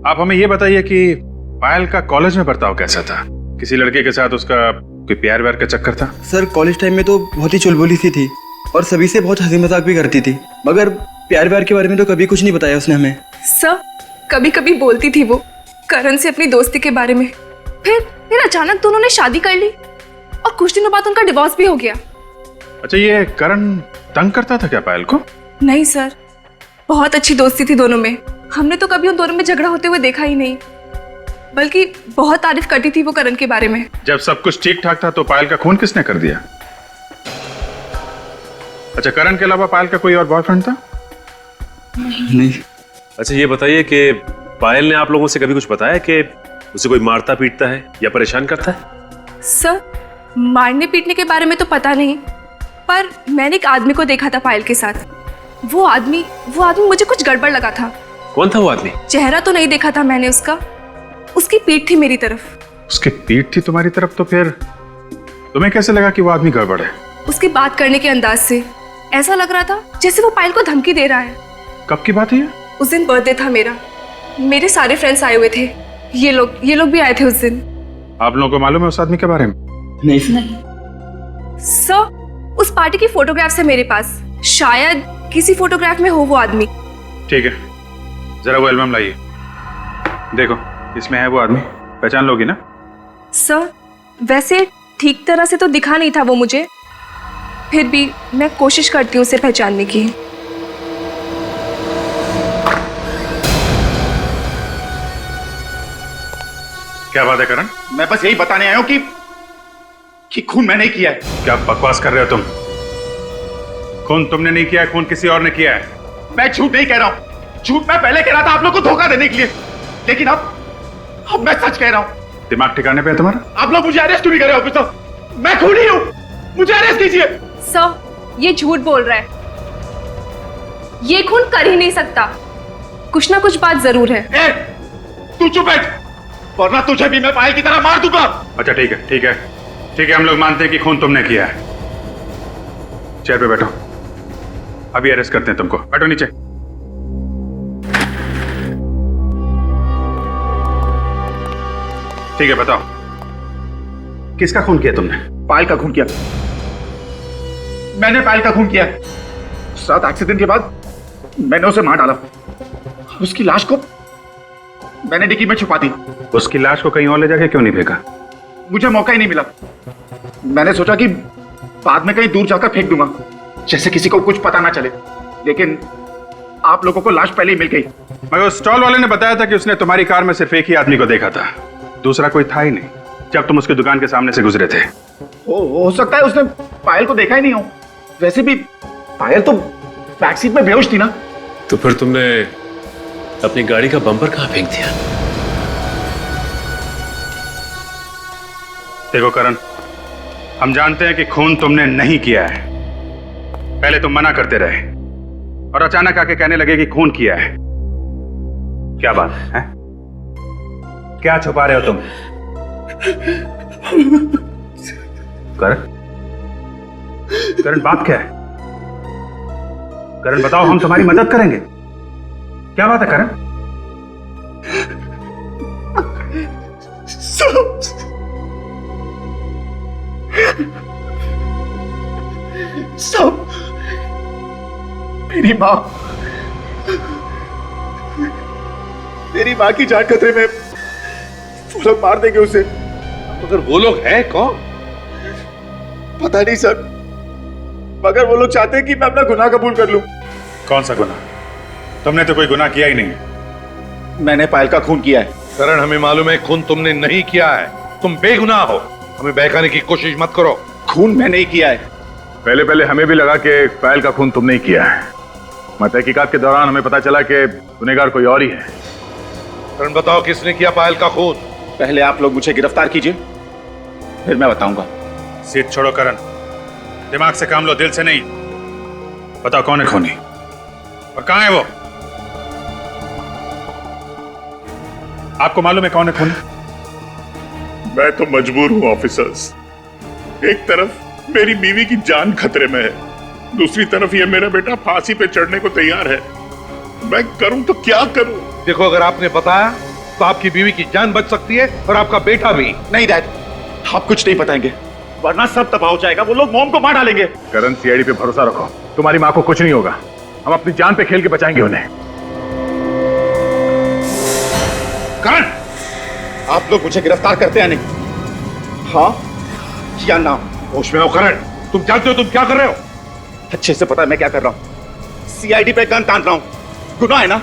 आप हमें यह बताइए कि पायल का कॉलेज में बर्ताव कैसा था? किसी लड़के के साथ उसका कोई प्यार व्यार का चक्कर था? सर कॉलेज टाइम में तो बहुत ही चुलबुली सी थी और सभी से बहुत हंसी मजाक भी करती थी, मगर प्यार व्यार के बारे में तो कभी कुछ नहीं बताया उसने हमें। सर कभी कभी बोलती थी वो करण से अपनी दोस्ती के बारे में, फिर अचानक दोनों ने शादी कर ली और कुछ दिनों बाद उनका डिवोर्स भी हो गया। अच्छा, ये करण तंग करता था क्या पायल को? नहीं सर, बहुत अच्छी दोस्ती थी दोनों में। हमने तो कभी उन दोनों में झगड़ा होते हुए देखा ही नहीं, बल्कि बहुत तारीफ करती थी वो करण के बारे में। जब सब कुछ ठीक ठाक था तो पायल का खून किसने कर दिया? अच्छा, करण के अलावा पायल का कोई और बॉयफ्रेंड था? नहीं। अच्छा, ये बताइए कि पायल ने आप लोगों से कभी कुछ बताया कि उसे कोई मारता पीटता है या परेशान करता है? सर मारने पीटने के बारे में तो पता नहीं, पर मैंने एक आदमी को देखा था पायल के साथ। वो आदमी मुझे कुछ गड़बड़ लगा था। कौन था वो आदमी? चेहरा तो नहीं देखा था मैंने उसका, उसकी पीठ थी मेरी तरफ। उसकी पीठ थी तुम्हारी तरफ? तो फिर तुम्हें कैसे लगा कि वो आदमी गड़बड़ है? उसकी बात करने के अंदाज से ऐसा लग रहा था जैसे वो पायल को धमकी दे रहा है। कब की बात है ये? उस दिन बर्थडे था मेरा, मेरे सारे फ्रेंड्स आए हुए थे, ये लोग भी आए थे उस दिन। आप लोगों को मालूम है उस आदमी के बारे में? नहीं सर, उस पार्टी की फोटोग्राफ्स है मेरे पास, शायद किसी फोटोग्राफ में हो वो आदमी। ठीक है, जरा वो एल्बम लाइए, देखो इसमें है वो आदमी, पहचान लोगी ना? सर वैसे ठीक तरह से तो दिखा नहीं था वो मुझे, फिर भी मैं कोशिश करती हूँ उसे पहचानने की। क्या बात है करण? मैं बस यही बताने आया हूं कि खून मैंने ही किया है। क्या बकवास कर रहे हो तुम? खून तुमने नहीं किया है, खून किसी और ने किया है। मैं झूठ नहीं कह रहा हूं, झूठ मैं पहले कह रहा था आप लोग को धोखा देने के लिए, लेकिन अब मैं सच कह रहा हूं। दिमाग ठिकाने पे है तुम्हारा? आप लोग मुझे अरेस्ट क्यों नहीं कर रहे ऑफिसर? मैं खूनी हूं, मुझे अरेस्ट कीजिए। सर ये झूठ बोल रहा है, ये खून कर ही नहीं सकता, कुछ ना कुछ बात जरूर है। तू चुप बैठ, वरना तुझे भी मैं पायल की तरह मार दूंगा। अच्छा ठीक है, ठीक है, ठीक है, हम लोग मानते हैं कि खून तुमने किया है। चेयर पे बैठो, अभी अरेस्ट करते हैं तुमको। बैठो नीचे। ठीक है, बताओ किसका खून किया तुमने? पायल का खून किया, मैंने पायल का खून किया। उस रात एक्सीडेंट के बाद मैंने उसे मार डाला, उसकी लाश को मैंने डिक्की में छुपा दी। उसकी लाश को कहीं और ले जाके क्यों नहीं फेंका? मुझे मौका ही नहीं मिला। मैंने सोचा कि बाद में कहीं दूर जाकर फेंक दूंगा, जैसे किसी को कुछ पता ना चले, लेकिन आप लोगों को लाश पहले ही मिल गई। मगर उस स्टॉल वाले ने बताया था कि उसने तुम्हारी कार में सिर्फ एक ही आदमी को देखा था, दूसरा कोई था ही नहीं जब तुम उसकी दुकान के सामने से गुजरे थे। हो सकता है उसने पायल को देखा ही नहीं हो। वैसे भी पायल तो बैक सीट में बेहोश थी ना। तो फिर तुमने अपनी गाड़ी का बम्पर कहां फेंक दिया? देखो करण, हम जानते हैं कि खून तुमने नहीं किया है। पहले तुम मना करते रहे और अचानक आके कहने लगे कि खून किया है। क्या बात है? क्या छुपा रहे हो तुम? करण, करण बात क्या है? करण बताओ, हम तुम्हारी मदद करेंगे। क्या बात है करण? सब मेरी माँ की जान खतरे में, वो लोग मार देंगे उसे। मगर वो लोग हैं कौन? पता नहीं सर, मगर वो लोग चाहते हैं कि मैं अपना गुनाह कबूल कर लूं। कौन सा गुनाह? तुमने तो कोई गुनाह किया ही नहीं। मैंने पायल का खून किया है। करण, हमें मालूम है खून तुमने नहीं किया है, तुम बेगुनाह हो, हमें बहकाने की कोशिश मत करो। खून मैंने ही किया है। पहले हमें भी लगा कि पायल का खून तुमने ही किया है, मगर तहकीकात के दौरान हमें पता चला कि गुनहगार कोई और ही है। करण बताओ, किसने किया पायल का खून? पहले आप लोग मुझे गिरफ्तार कीजिए, फिर मैं बताऊंगा। सीट छोड़ो करण, दिमाग से काम लो, दिल से नहीं। बताओ कौन है खूनी और कहां है वो? आपको मालूम है कौन है खूनी? मैं तो मजबूर हूं ऑफिसर्स। एक तरफ मेरी बीवी की जान खतरे में है, दूसरी तरफ ये मेरा बेटा फांसी पे चढ़ने को तैयार है। मैं करूं तो क्या करूं? देखो, अगर आपने बताया तो आपकी बीवी की जान बच सकती है और आपका बेटा भी। नहीं डैड, आप कुछ नहीं बताएंगे वरना सब तबाह हो जाएगा। वो लोग मॉम को मार डालेंगे। करण, सीआईडी पे भरोसा रखो, तुम्हारी माँ को कुछ नहीं होगा। हम अपनी जान पे खेल के बचाएंगे उन्हें। करण, आप लोग मुझे गिरफ्तार करते हैं नहीं? हाँ या ना? होश में हो करण, तुम जानते हो तुम क्या कर रहे हो? अच्छे से पता है मैं क्या कर रहा हूँ। सीआईडी पे गन तान रहा हूँ। गुनाह है ना?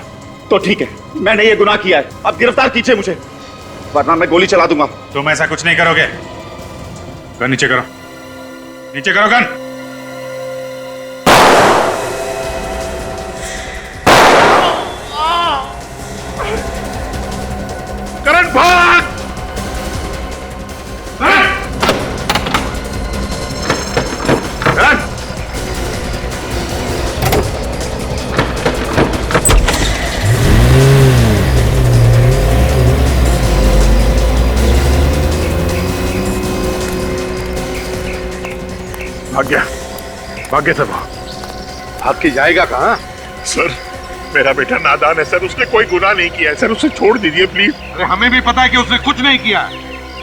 तो ठीक है, मैंने ये गुनाह किया है, अब गिरफ्तार कीजिए मुझे, वरना मैं गोली चला दूंगा। तुम ऐसा कुछ नहीं करोगे। गन नीचे करो, नीचे करो गन। करण भाग! भाग गया, भाग गया सब। भाग के जाएगा कहाँ? सर, मेरा बेटा नादान है सर, उसने कोई गुनाह नहीं किया है सर, उसे छोड़ दीजिए प्लीज। अरे हमें भी पता है कि उसने कुछ नहीं किया,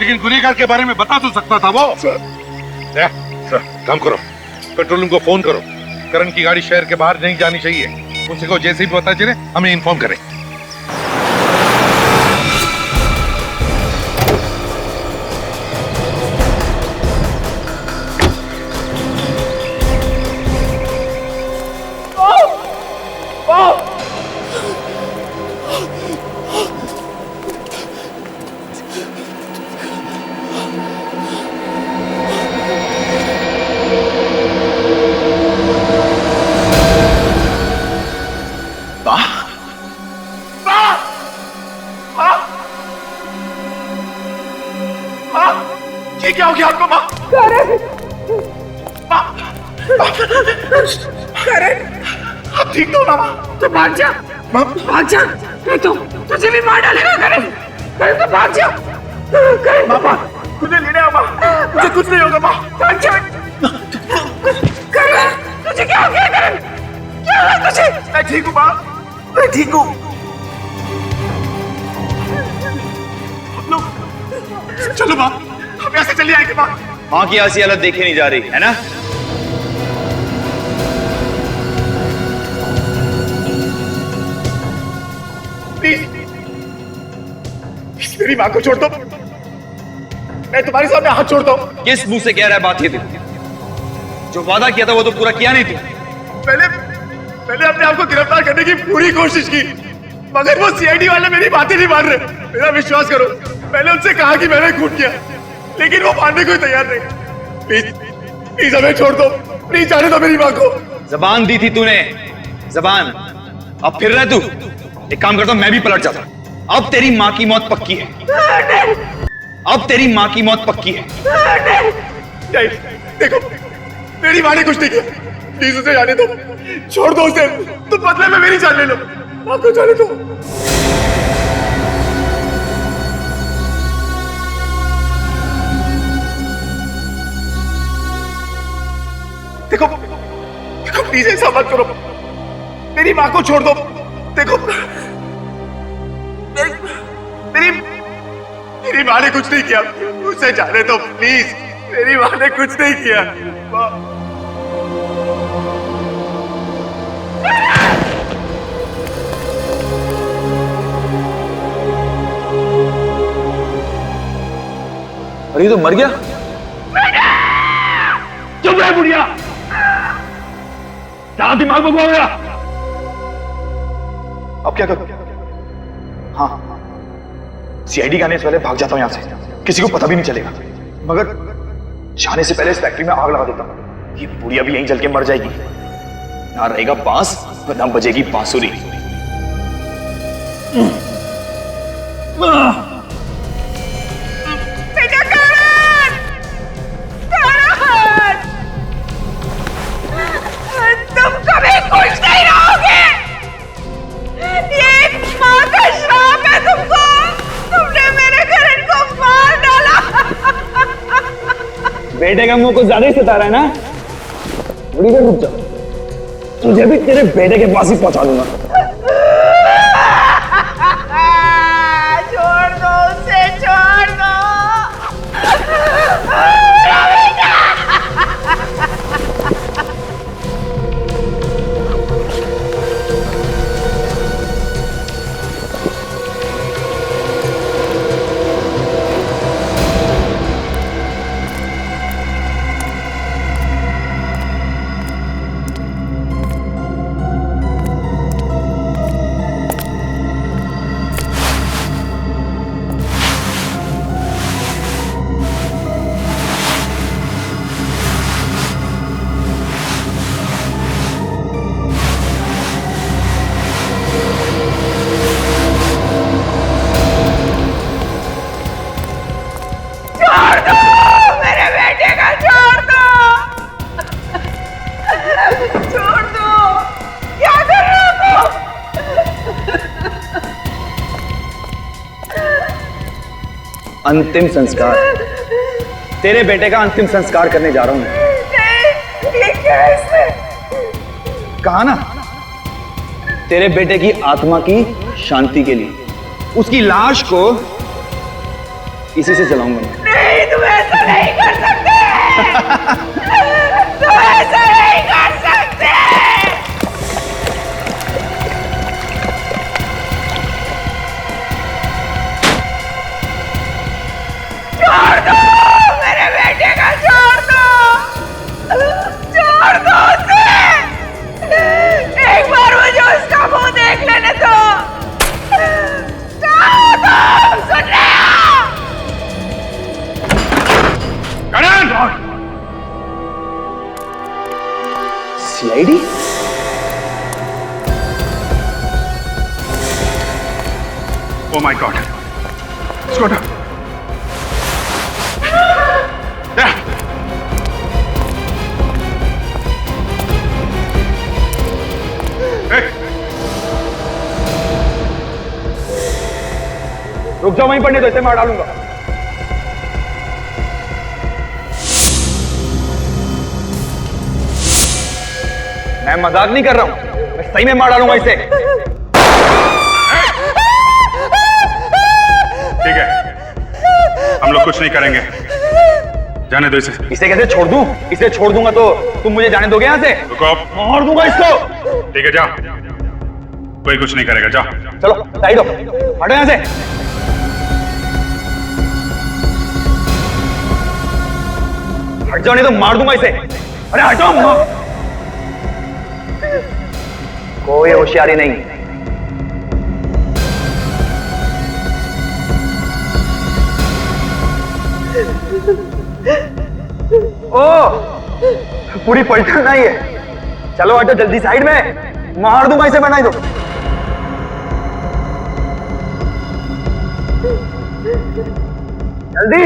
लेकिन गुनहगार के बारे में बता तो सकता था वो। सर काम करो, पेट्रोल रूम को फोन करो। करण की गाड़ी शहर के बाहर नहीं जानी चाहिए। उसी को जैसे ही पता चले हमें इन्फॉर्म करें। ये क्या हो गया आपको? माँ करण, आप ठीक तो ना माँ? तो भाग जा, भाग जा, नहीं तो तुझे भी मार डालेगा। करण, करण तो भाग जा। करण, माँ मुझे लेने आओ माँ, मुझे कुछ नहीं होगा माँ। भाग जा। करण, तुझे क्या हो गया? करण, क्या हुआ तुझे? मैं ठीक हूँ माँ, मैं ठीक हूँ। चलो माँ, हम यहाँ से चले आएंगे माँ। माँ की ऐसी हालत देखी नहीं जा रही है ना? प्लीज मेरी माँ को छोड़ दो, मैं तुम्हारे सामने हाथ छोड़ता हूँ। किस मुंह से कह रहा है बात ये तू? जो वादा किया था वो तो पूरा किया नहीं तू। मैंने अपने आप को गिरफ्तार करने की पूरी कोशिश की, मगर वो सीआईडी वाले मेरी बातें नहीं मान रहे। मेरा विश्वास करो, मैंने उनसे कहा कि मैंने खून किया, लेकिन वो मानने को तैयार नहीं। प्लीज प्लीज हमें छोड़ दो, प्लीज जाने दो मेरी माँ को। जबान दी थी तूने, जबान। अब फिर रहा तू। एक काम करता हूं, मैं भी पलट जाता। अब तेरी माँ की मौत पक्की है। अब तेरी माँ की मौत पक्की है। नहीं, देखो मेरी माँ ने कुछ नहीं किया, प्लीज उसे जाने दो, छोड़ दो उसे। तुम बदले में मेरी जान ले लो, माँ को जाने दो। देखो प्लीज ऐसा मत करो, मेरी माँ को छोड़ दो। देखो मेरी माँ ने कुछ नहीं किया, उसे जाने दो प्लीज। मेरी माँ ने कुछ नहीं किया। अरे ये तो मर गया। चुप रहे बुढ़िया, क्या दिमाग में घुमा गया? अब क्या करूं? हाँ, सीआईडी के आने से पहले भाग जाता हूं यहां से, किसी को पता भी नहीं चलेगा। मगर जाने से पहले इस फैक्ट्री में आग लगा देता हूं, ये बुढ़िया भी यहीं जल के मर जाएगी। ना रहेगा बांस, ना बजेगी बांसुरी। बेटा करण, बेटे का मुंह कुछ ज्यादा ही सता रहा है ना? थोड़ी देर रुक जा, तुझे भी तेरे बेटे के पास ही पहुंचा दूंगा। छोड़ दो उसे, छोड़ दो। अंतिम संस्कार, तेरे बेटे का अंतिम संस्कार करने जा रहा हूं मैं। कहा ना, तेरे बेटे की आत्मा की शांति के लिए उसकी लाश को इसी से जलाऊंगा मैं। नहीं, तुम ऐसा नहीं कर सकते। तुम ऐसा नहीं कर सकते। छोड़ दो मेरे बेटे का, छोड़ दो, छोड़ दो उसे। एक बार मुझे उसका मुंह देख लेने दो। छोड़ दो, सुन रहे हो? करण! CID? Oh my God! Scooter! रुक जाओ, वहीं पड़ने दो, इसे मार डालूंगा। मैं मजाक नहीं कर रहा हूं, मैं सही में मार डालूंगा इसे। ठीक है, हम लोग कुछ नहीं करेंगे, जाने दो इसे। इसे कैसे छोड़ दूं? इसे छोड़ दूंगा तो तुम मुझे जाने दोगे यहाँ से? रुको, मार दूंगा इसको। ठीक है, जाओ, कोई कुछ नहीं करेगा, जाओ। चलो साइड हो, हटो यहाँ से। हट जाओ नहीं तो मार दूंगा इसे। अरे हटो, कोई होशियारी नहीं। ओ, पूरी पलटन नहीं है। चलो हटो जल्दी साइड में, मार दूंगा इसे, बनाई दो। जल्दी।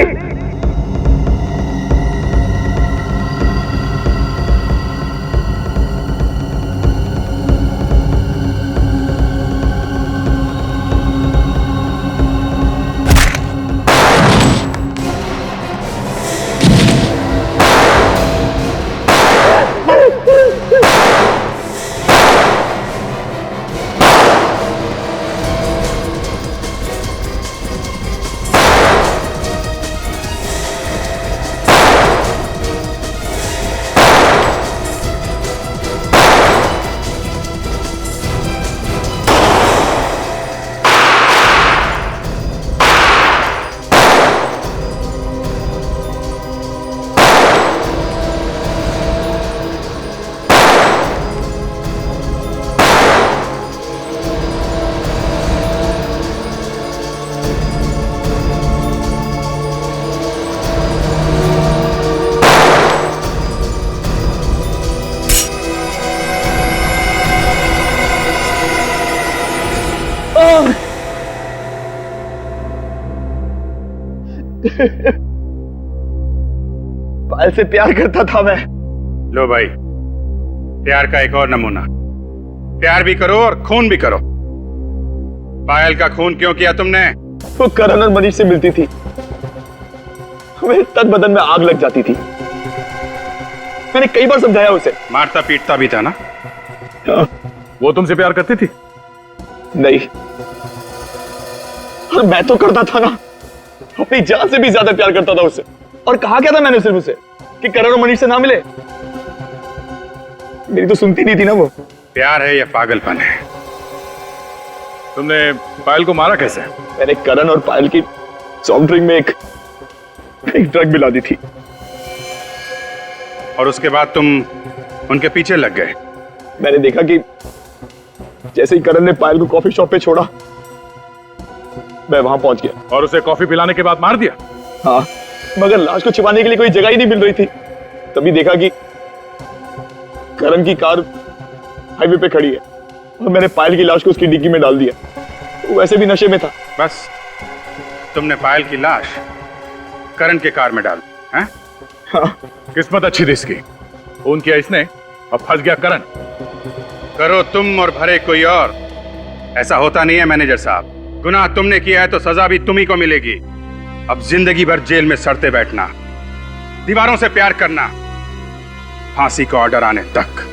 पायल से प्यार करता था मैं। लो भाई, प्यार का एक और नमूना। प्यार भी करो और खून भी करो। पायल का खून क्यों किया तुमने? वो करण और मनीष से मिलती थी, मेरे तन बदन में आग लग जाती थी। मैंने कई बार समझाया उसे। मारता पीटता भी था ना? वो तुमसे प्यार करती थी? नहीं, और मैं तो करता था ना, अपनी जान से भी ज्यादा प्यार करता था उससे। और कहा क्या था मैंने सिर्फ उसे कि करण और मनीष से ना मिले। मेरी तो सुनती नहीं थी ना वो। प्यार है या पागलपन है? तुमने पायल को मारा कैसे? मैंने करण और पायल की सॉफ्ट ड्रिंक में एक ड्रग मिला दी थी। और उसके बाद तुम उनके पीछे लग गए? मैंने देखा कि जैसे ही करण ने पायल को कॉफी शॉप पे छोड़ा, मैं वहां पहुंच गया। और उसे कॉफी पिलाने के बाद मार दिया? हाँ, मगर लाश को छिपाने के लिए कोई जगह ही नहीं मिल रही थी। तभी देखा कि करण की कार हाईवे पे खड़ी है और मैंने पायल की लाश को उसकी डिग्गी में डाल दिया। वो वैसे भी नशे में था। बस तुमने पायल की लाश करण के कार में डाल दी, हैं? हाँ। किस्मत अच्छी थी इसकी, फोन किया इसने, अब फंस गया करण। करो तुम और भरे कोई और, ऐसा होता नहीं है मैनेजर साहब। गुनाह तुमने किया है तो सजा भी तुम्ही को मिलेगी। अब जिंदगी भर जेल में सड़ते बैठना, दीवारों से प्यार करना, फांसी का ऑर्डर आने तक।